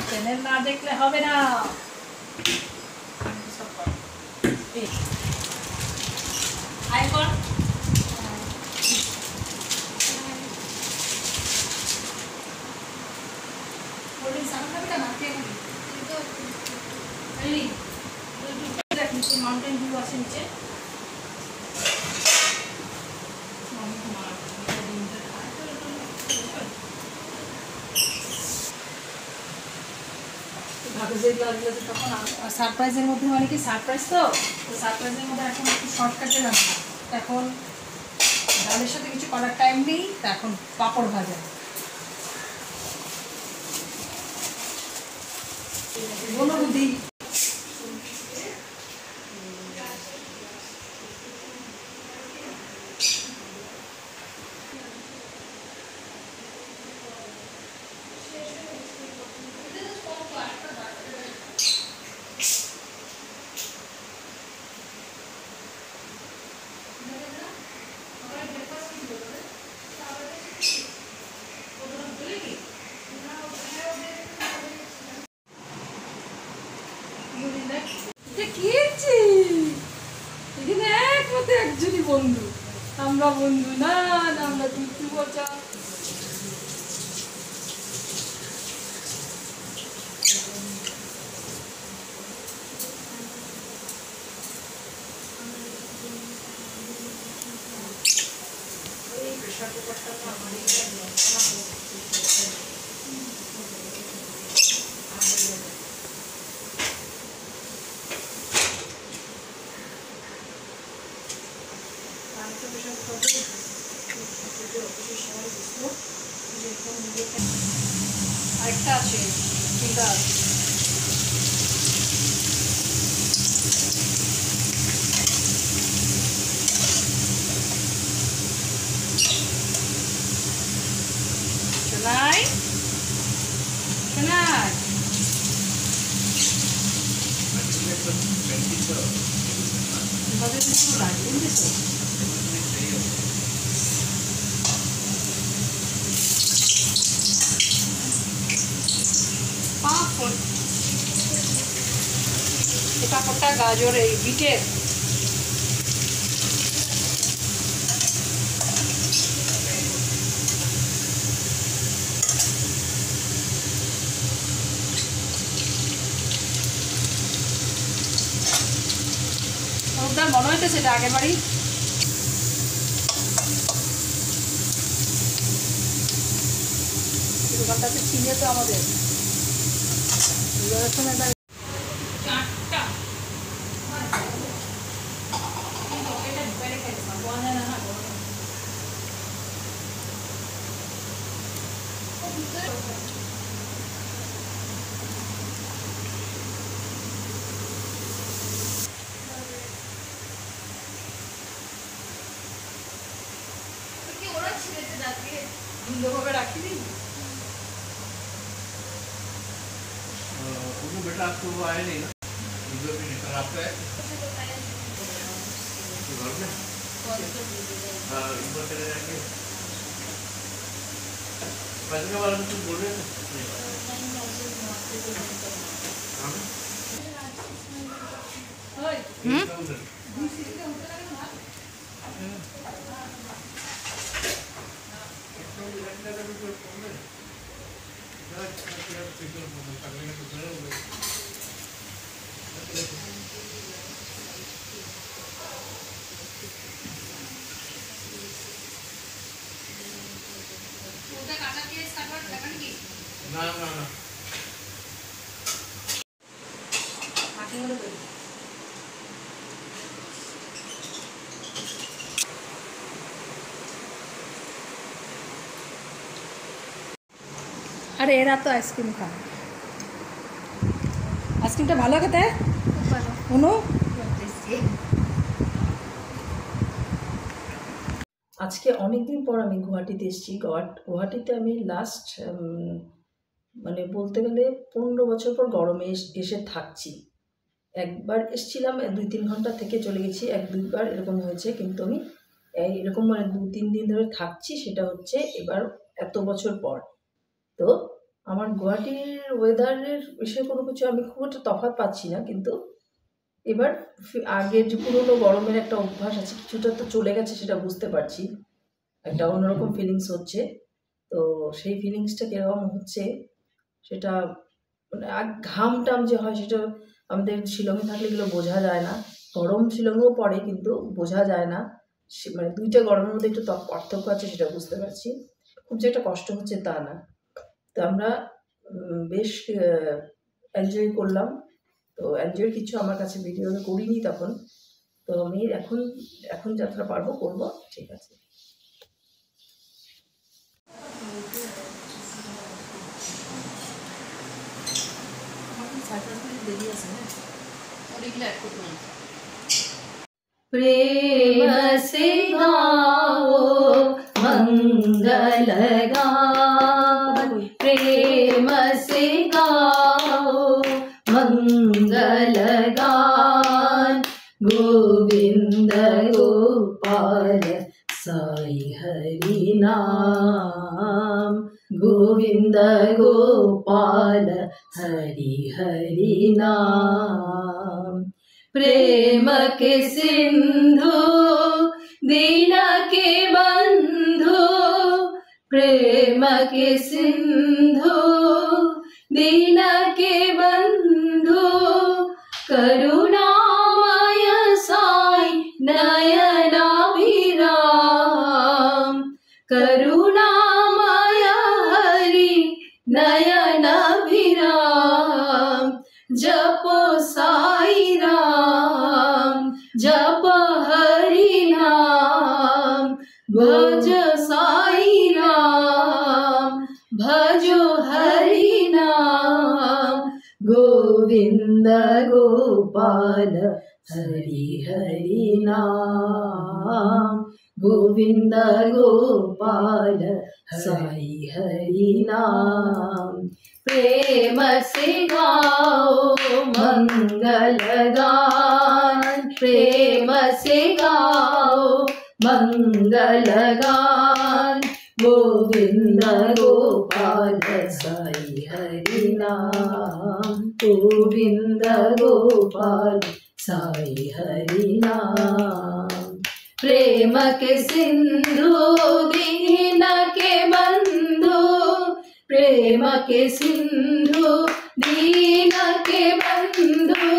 Channel না দেখলে হবে না। আইকন মাউন্টেন ভিউ আছে নিচে। তখন সারপ্রাইজের মধ্যে মানে কি সারপ্রাইজ তো সারপ্রাইজের মধ্যে এখন একটু শর্টকাটে রান্না। এখন ডালের সাথে কিছু করার টাইম নেই, তা এখন পাঁপড় ভাজা। বলো বুদ্ধি। একজনই বন্ধু, আমরা বন্ধু না, আমরা দুটো বচা। প্রেশার কুকারটা তো আমারই আরেকটা আছে চিন্তা শোনাই শোনাই পাঁপড়, এই পাঁপড়টা গাজর এই বিটের ওদের মনে হইতেছে এটা আগের বাড়ি। দোকানটাতে চিনে তো আমাদের ভাবে রাখি दी उनको बेटा आपको वो आया नहीं ना वीडियो पे निकल आपका है तो घर में हाँ इनको चले जाएंगे पैसे वाला में तुम बोल रहे थे ना ना ना अरे एरा तो आइसक्रीम खा आइसक्रीमটা ভালো খেতে খুব ভালো অনু আজকে অনেক দিন পর আমি গুয়াহাটিতে এসেছি। গুয়াহাটিতে আমি লাস্ট মানে বলতে গেলে 15 বছর পর গরমে এসে থাকছি। একবার এসেছিলাম 2-3 ঘন্টা থেকে চলে গেছি, 1-2বার এরকম হয়েছে, কিন্তু আমি এরকম মানে 2-3 দিন ধরে থাকছি, সেটা হচ্ছে এবার এত বছর পর। তো আমার গুয়াহাটির ওয়েদারের বিষয়ে কোনো কিছু আমি খুব একটা তফাৎ পাচ্ছি না, কিন্তু এবার আগের যে পুরোনো গরমের একটা অভ্যাস আছে কিছুটা তো চলে গেছে, সেটা বুঝতে পারছি। একটা অন্যরকম ফিলিংস হচ্ছে। তো সেই ফিলিংসটা কিরকম হচ্ছে সেটা মানে ঘাম টাম যে হয় সেটা আমাদের শিলংয়ে থাকলে এগুলো বোঝা যায় না। গরম শিলংয়েও পড়ে কিন্তু বোঝা যায় না। মানে দুইটা গরমের মধ্যে একটু পার্থক্য আছে, সেটা বুঝতে পারছি। খুব যে একটা কষ্ট হচ্ছে তা না। তো আমরা বেশ এনজয় করলাম। তো এনজয়ের কিছু আমার কাছে ভিডিও করিনি তখন। তো আমি এখন যাত্রা পারবো করবো, ঠিক আছে। प्रेम से गाओ मंगल गान, प्रेम से गाओ मंगल गान, गोविंद गोपाल साई हरि नाम, गोविंद गोपाल हरि हरि नाम। प्रेम के सिंधु दीन के बंधु, प्रेम के सिंधु दीन के बंधु, करुणामय साई नयनाभिराम, करुणामय हरि नयनाभिराम। जपो साई राम, जप हरि नाम, भज साई राम, भजो हरि नाम, गोविंद गोपाल हरि हरि नाम, गोविंद गोपाल साई हरि नाम। प्रेम से गाओ मंगल गान, प्रेम से गाओ मंगल गान, गोविंद गोपाल साई हरि नाम, गोविंद गोपाल साई हरि नाम। प्रेम के सिंधु दीन के बंधु, प्रेम के सिंधु दीन के बंधु,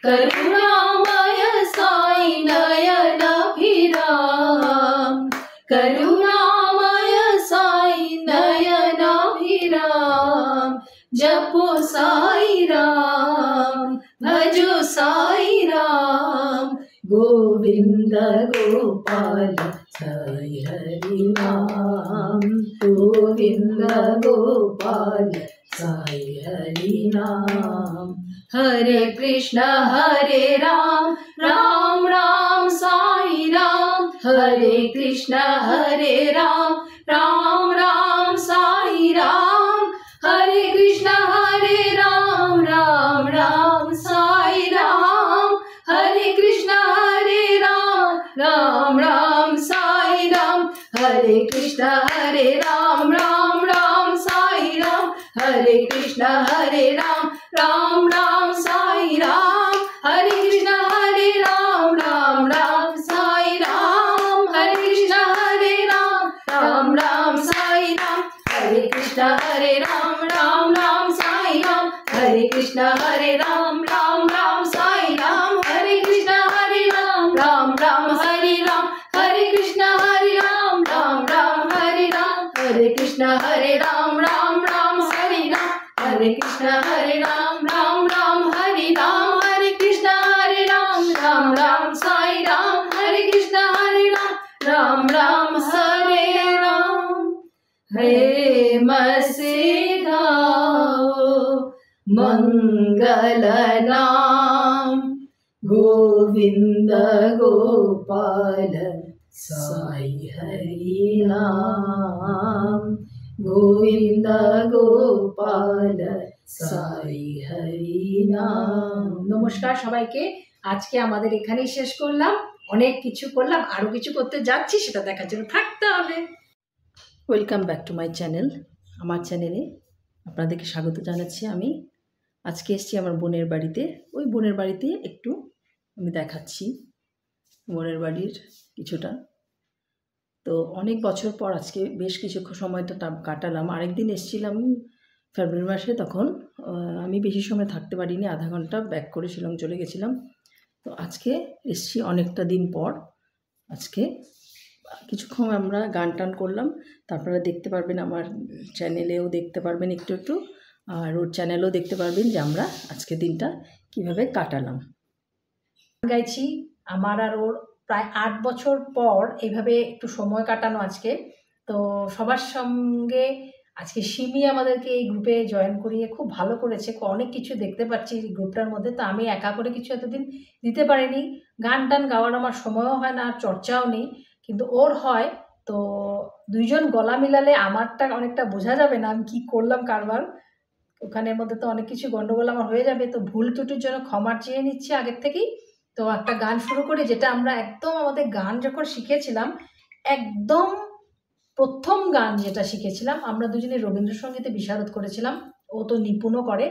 करुणामय साई नयनाभिराम, करुणामय साई नयनाभिराम। जपो साई राम, भजो साई राम, गोविंद गोपाल साई हरि नाम, गोविंद गोपाल साई हरि नाम। हरे कृष्ण हरे राम, राम राम साई राम, हरे कृष्ण हरे राम, राम राम साई राम, हरे कृष्ण हरे राम, राम राम साई राम, हरे कृष्ण हरे राम, राम राम साई राम, हरे कृष्ण हरे राम, राम राम साई राम, हरे कृष्ण हरे राम, राम राम साई राम, हरे कृष्ण हरे राम, राम राम साई राम, हरे कृष्ण हरे राम, राम राम साई राम, हरे कृष्ण हरे राम, राम राम साई राम, हरे कृष्ण हरे राम, राम राम साई राम, हरे कृष्ण हरे राम, राम राम हरे राम, हरे कृष्ण हरे राम, राम राम हरे राम, हरे कृष्ण हरे राम, राम राम हरे राम, हरे कृष्ण हरे राम, राम राम हरे राम, हरे कृष्ण हरे राम, राम राम साई राम, हरे कृष्ण हरे राम, राम राम हरे राम। प्रेम से गाओ मंगल नाम, गोविंद गोपाल साई हरि नाम, गोविंद गोपाल साई हरि नाम। নমস্কার সবাইকে, আজকে আমাদের এখানেই শেষ করলাম। অনেক কিছু করলাম, আরও কিছু করতে যাচ্ছি, সেটা দেখার জন্য থাকতে হবে। Welcome back to my channel. আমার চ্যানেলে আপনাদেরকে স্বাগত জানাচ্ছি। আমি আজকে এসেছি আমার বোনের বাড়িতে। ওই বোনের বাড়িতে একটু আমি দেখাচ্ছি বোনের বাড়ির কিছুটা। তো অনেক বছর পর আজকে বেশ কিছু সময়টা কাটালাম। আরেকদিন এসেছিলাম ফেব্রুয়ারি মাসে, তখন আমি বেশি সময় থাকতে পারিনি, আধা ঘন্টা ব্যাক করে শিলং চলে গেছিলাম। তো আজকে এসেছি অনেকটা দিন পর। আজকে কিছুক্ষণ আমরা গান টান করলাম, তারপরে দেখতে পারবেন আমার চ্যানেলেও দেখতে পারবেন একটু একটু, আর ওর চ্যানেলেও দেখতে পারবেন যে আমরা আজকে দিনটা কিভাবে কাটালাম। গাইছি আমার আর ওর প্রায় 8 বছর পর এইভাবে একটু সময় কাটানো আজকে। তো সবার সঙ্গে আজকে সিমি আমাদেরকে এই গ্রুপে জয়েন করিয়ে খুব ভালো করেছে। অনেক কিছু দেখতে পাচ্ছি এই গ্রুপটার মধ্যে। তো আমি একা করে কিছু এতদিন দিতে পারিনি, গান টান গাওয়ার আমার সময়ও হয় না আর চর্চাও নেই, কিন্তু ওর হয়। তো দুইজন গলা মিলালে আমারটা অনেকটা বোঝা যাবে না আমি কী করলাম কারবার। ওখানের মধ্যে তো অনেক কিছু গন্ডগোল আমার হয়ে যাবে। তো ভুল ত্রুটির জন্য ক্ষমা চেয়ে নিচ্ছি আগের থেকেই। তো একটা গান শুরু করি, যেটা আমরা একদম আমাদের গান যখন শিখেছিলাম, একদম প্রথম গান যেটা শিখেছিলাম, আমরা দুজনে রবীন্দ্রসঙ্গীতে বিশারদ করেছিলাম, ও তো নিপুণও করে।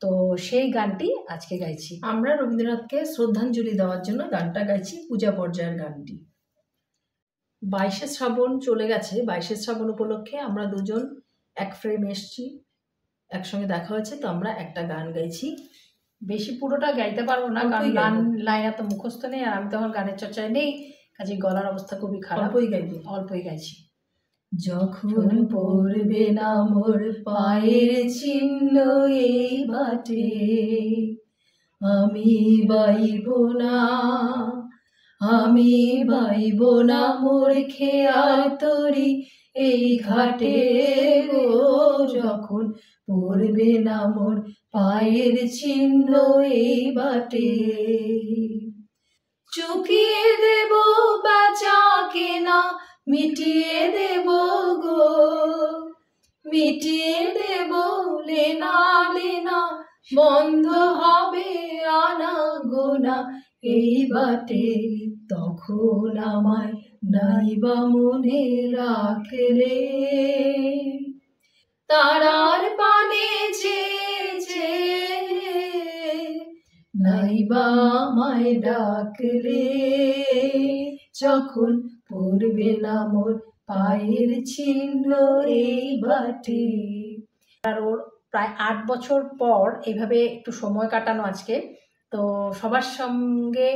তো সেই গানটি আজকে গাইছি। আমরা রবীন্দ্রনাথকে শ্রদ্ধাঞ্জলি দেওয়ার জন্য গানটা গাইছি, পূজা পর্যায়ের গানটি। 22শে শ্রাবণ চলে গেছে। 22শে শ্রাবণ উপলক্ষে আমরা দুজন এক ফ্রেমে এসছি, একসঙ্গে দেখা হয়েছে। তো আমরা একটা গান গাইছি। বেশি পুরোটা গাইতে পারবো না, কারণ গান লাইন এত মুখস্থ নেই, আর আমি তখন গানের চর্চায় নেই, কাজে গলার অবস্থা খুবই খারাপ। অল্পই গাইছি। যখন পড়বে না মোর পায়ের চিহ্ন এই বাটে, আমি বাইব না, আমি বাইব না মোর খেয়াল তরি এই ঘাটে গো। যখন পড়বে না মোর পায়ের চিহ্ন এই বাটে, চুকিয়ে দেব বাঁচা কেনা, মিটিয়ে দেব গো, মিটিয়ে দেব লেনা লেনা, বন্ধ হবে আনা গোনা এই বাটে। তখন আমায় নাইবা মনে রাখলে, তারার পানে চেয়ে নাইবা আমায় ডাকলে, যখন পড়বে না মোর পায়ের চিহ্ন এই বাটে। আর ওর প্রায় 8 বছর পর এইভাবে একটু সময় কাটানো আজকে। তো সবার সঙ্গে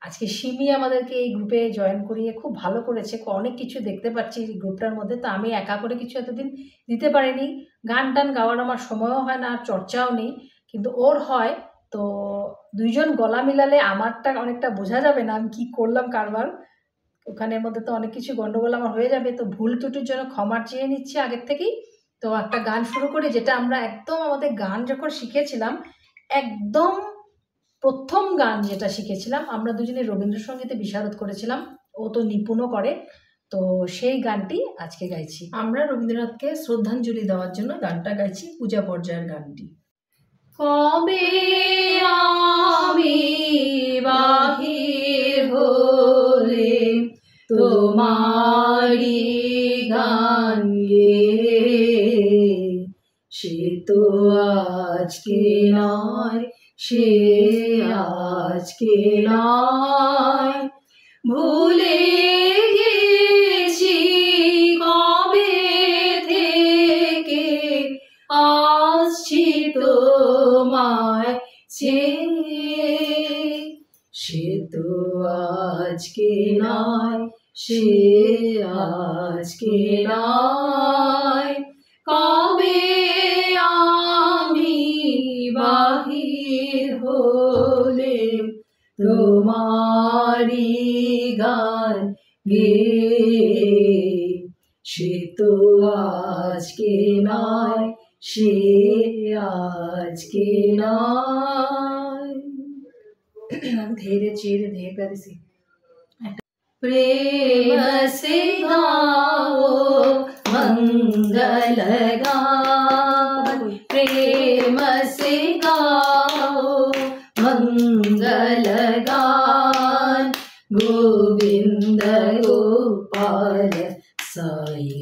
আজকে সিমি আমাদেরকে এই গ্রুপে জয়েন করিয়ে খুব ভালো করেছে। অনেক কিছু দেখতে পাচ্ছি এই গ্রুপটার মধ্যে। তো আমি একা করে কিছু এতদিন দিতে পারিনি, গান টান গাওয়ার আমার সময়ও হয় না আর চর্চাও নেই, কিন্তু ওর হয়। তো দুইজন গলা মিলালে আমারটা অনেকটা বোঝা যাবে না আমি কী করলাম কারবার। ওখানের মধ্যে তো অনেক কিছু গন্ডগোল আমার হয়ে যাবে। তো ভুল ত্রুটির জন্য ক্ষমা চেয়ে নিচ্ছি আগের থেকেই। তো একটা গান শুরু করি, যেটা আমরা একদম আমাদের গান যখন শিখেছিলাম, একদম প্রথম গান যেটা শিখেছিলাম, আমরা দুজনে রবীন্দ্রসঙ্গীতে বিশারদ করেছিলাম, ও তো নিপুণও করে। তো সেই গানটি আজকে গাইছি। আমরা রবীন্দ্রনাথকে শ্রদ্ধাঞ্জলি দেওয়ার জন্য গানটা গাইছি, পূজা পর্যায়ের গানটি। কবে আমি বাহির হলে তোমারি গান গেয়ে, সে তো আজকে নয়, সে আজকে নয়, ভুলে গেছি কবে থেকে আসছি তোমায় চেয়ে, সে তো আজকে নয়, সে আজকে নয়, কবে আমি বাহির হলে তোমারি গান গেয়ে, সে তো আজকে নয়, সে আজকে নয়। धीरे चीरे धीरे प्यारी सी प्रेम से गाओ मंगल गाओ, प्रेम से गाओ मंगल गाओ।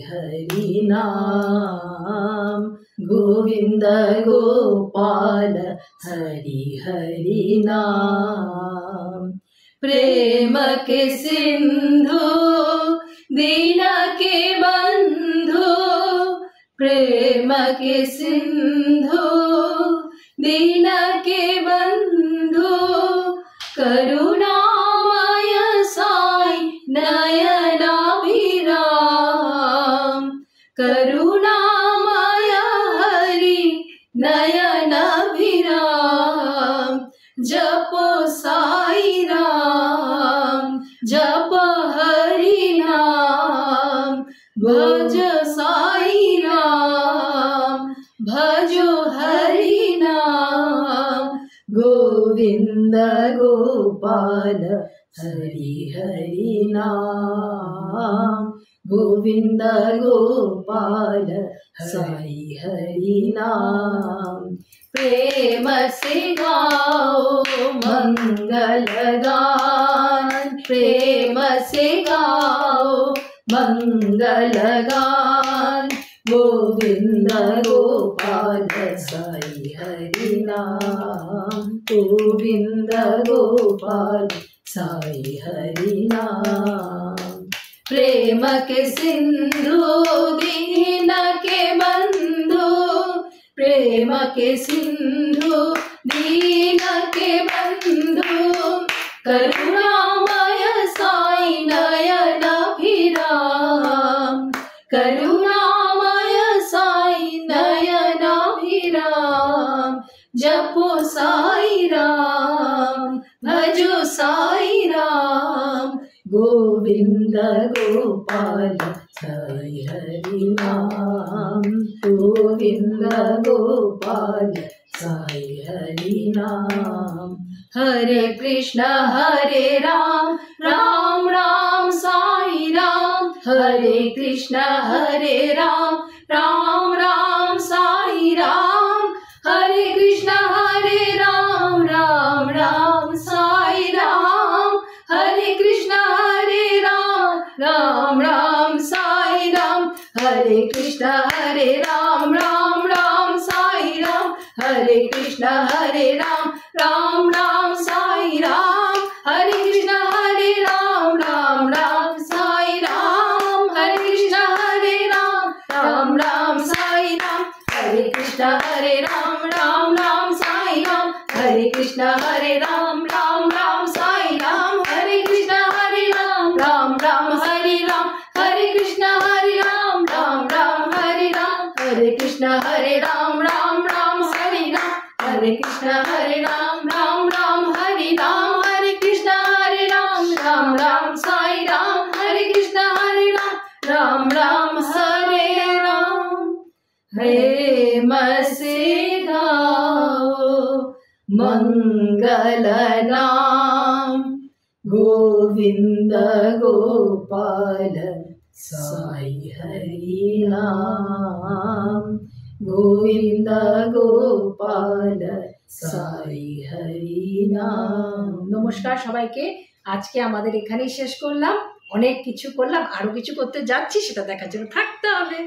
हरि नाम गोविंद गोपाल हरि हरि नाम प्रेम के सिंधु दीन के बंधु प्रेम के सिंधु दीन के बंधु करुणामय साई नयनाभिराम करुणामय हरि नयनाभिराम जपो साई राम जप हरि नाम भज साई राम भजो हरि नाम गोविंद गोपाल हरि हरि नाम गोविंद गोपाल साई हरि नाम प्रेम से गाओ मंगल गान प्रेम से गाओ मंगल गान गोविंद गोपाल साई हरि नाम गोविंद गोपाल साई हरि नाम प्रेम के सिंधु दीन के बंधु प्रेम के सिंधु दीन के बंधु करुणामय साई नयनाभिराम करुणामय साई नयनाभिराम जपो साई राम भजो साई राम गोविंद गोपाल साई हरि नाम गोविंद गोपाल साई हरि नाम हरे कृष्ण हरे राम राम राम साई राम हरे कृष्ण हरे राम राम राम साई राम हरे कृष्ण हरे राम राम राम साई राम हरे कृष्ण हरे राम राम राम साई राम हरे कृष्ण हरे राम राम राम साई राम हरे कृष्ण हरे राम राम राम साई राम हरे कृष्ण हरे राम राम राम साई राम हरे कृष्ण हरे राम राम राम साई राम हरे कृष्ण हरे राम राम राम साई राम हरे कृष्ण हरे राम राम राम साई राम हरे कृष्ण हरे राम राम राम हरे राम हरे कृष्ण हरे राम राम राम हरे राम हरे कृष्ण हरे राम राम राम हरे राम हरे कृष्ण हरे राम राम राम हरे राम हरे कृष्ण हरे राम राम राम साई राम हरे कृष्ण हरे राम राम राम हरे राम प्रेम से गाओ मंगल नाम गोविंद गोपाल साई हरि नाम गोविंद गोपाल साई हरि नाम। নমস্কার সবাইকে, আজকে আমাদের এখানেই শেষ করলাম। অনেক কিছু করলাম, আরো কিছু করতে যাচ্ছি, সেটা দেখার জন্য থাকতে হবে।